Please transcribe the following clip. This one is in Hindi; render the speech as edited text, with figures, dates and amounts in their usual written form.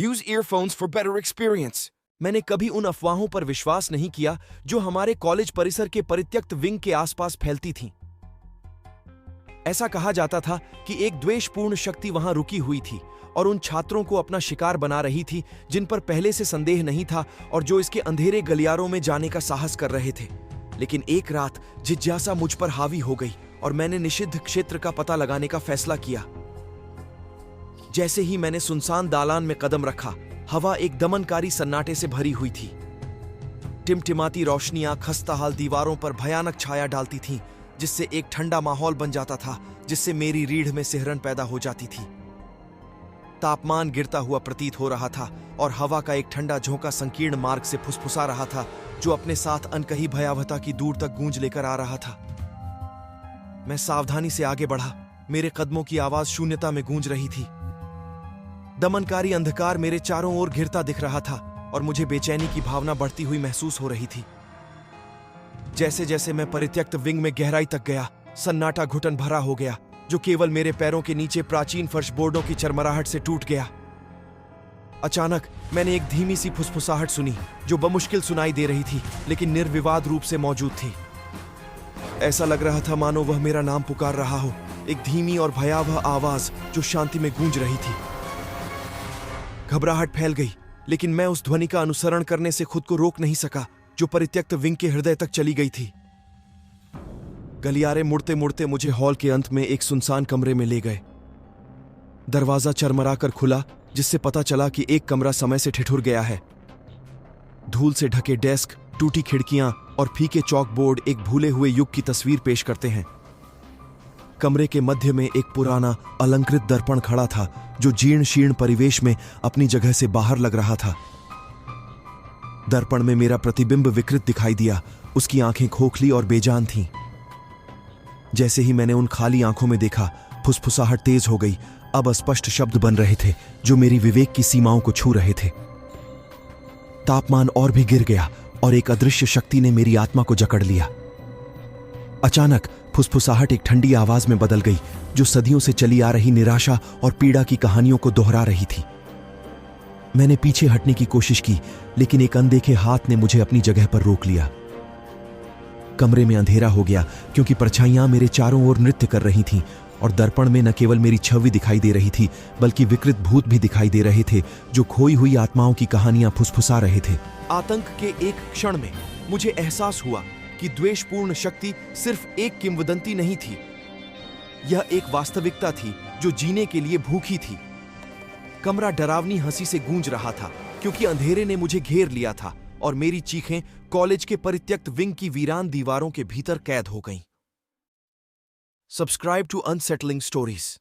Use earphones for better experience. मैंने कभी उन अफवाहों पर विश्वास नहीं किया जो हमारे कॉलेज परिसर के परित्यक्त विंग के आसपास फैलती थीं। ऐसा कहा जाता था कि एक द्वेषपूर्ण शक्ति वहां रुकी हुई थी और उन छात्रों को अपना शिकार बना रही थी जिन पर पहले से संदेह नहीं था और जो इसके अंधेरे गलियारों में जाने का साहस कर रहे थे। लेकिन एक रात जिज्ञासा मुझ पर हावी हो गई और मैंने निषिद्ध क्षेत्र का पता लगाने का फैसला किया। जैसे ही मैंने सुनसान दालान में कदम रखा, हवा एक दमनकारी सन्नाटे से भरी हुई थी। टिमटिमाती रोशनियां खस्ताहाल दीवारों पर भयानक छाया डालती थीं, जिससे एक ठंडा माहौल बन जाता था जिससे मेरी रीढ़ में सिहरन पैदा हो जाती थी। तापमान गिरता हुआ प्रतीत हो रहा था और हवा का एक ठंडा झोंका संकीर्ण मार्ग से फुसफुसा रहा था जो अपने साथ अनकही भयावहता की दूर तक गूंज लेकर आ रहा था। मैं सावधानी से आगे बढ़ा। मेरे कदमों की आवाज शून्यता में गूंज रही थी। दमनकारी अंधकार मेरे चारों ओर घिरता दिख रहा था और मुझे बेचैनी की भावना बढ़ती हुई महसूस हो रही थी। जैसे जैसे मैं परित्यक्त विंग में गहराई तक गया, सन्नाटा घुटन भरा हो गया जो केवल मेरे पैरों के नीचे प्राचीन फर्श बोर्डों की चरमराहट से टूट गया। अचानक मैंने एक धीमी सी फुसफुसाहट सुनी जो बमुश्किल सुनाई दे रही थी लेकिन निर्विवाद रूप से मौजूद थी। ऐसा लग रहा था मानो वह मेरा नाम पुकार रहा हो, एक धीमी और भयावह आवाज जो शांति में गूंज रही थी। घबराहट फैल गई, लेकिन मैं उस ध्वनि का अनुसरण करने से खुद को रोक नहीं सका जो परित्यक्त विंग के हृदय तक चली गई थी। गलियारे मुड़ते मुड़ते मुझे हॉल के अंत में एक सुनसान कमरे में ले गए। दरवाजा चरमराकर खुला, जिससे पता चला कि एक कमरा समय से ठिठुर गया है। धूल से ढके डेस्क, टूटी खिड़कियां और फीके चौक बोर्ड एक भूले हुए युग की तस्वीर पेश करते हैं। कमरे के मध्य में एक पुराना अलंकृत दर्पण खड़ा था जो जीर्ण शीर्ण परिवेश में अपनी जगह से बाहर लग रहा था। दर्पण में मेरा प्रतिबिंब विकृत दिखाई दिया। उसकी आंखें खोखली और बेजान थीं। जैसे ही मैंने उन खाली आंखों में देखा, फुसफुसाहट तेज हो गई। अब अस्पष्ट शब्द बन रहे थे जो मेरी विवेक की सीमाओं को छू रहे थे। तापमान और भी गिर गया और एक अदृश्य शक्ति ने मेरी आत्मा को जकड़ लिया। अचानक फुसफुसाहट एक ठंडी आवाज में बदल गई जो सदियों से चली आ रही निराशा और पीड़ा की कहानियों को दोहरा रही थी। मैंने पीछे हटने की कोशिश की, लेकिन एक अनदेखे हाथ ने मुझे अपनी जगह पर रोक लिया। कमरे में अंधेरा हो गया क्योंकि परछाइयां मेरे चारों ओर नृत्य कर रही थीं और दर्पण में न केवल मेरी छवि दिखाई दे रही थी बल्कि विकृत भूत भी दिखाई दे रहे थे जो खोई हुई आत्माओं की कहानियां फुसफुसा रहे थे। आतंक के एक क्षण में मुझे एहसास हुआ कि द्वेषपूर्ण शक्ति सिर्फ एक किंवदंती नहीं थी, यह एक वास्तविकता थी जो जीने के लिए भूखी थी। कमरा डरावनी हंसी से गूंज रहा था क्योंकि अंधेरे ने मुझे घेर लिया था और मेरी चीखें कॉलेज के परित्यक्त विंग की वीरान दीवारों के भीतर कैद हो गईं। Subscribe to unsettling stories.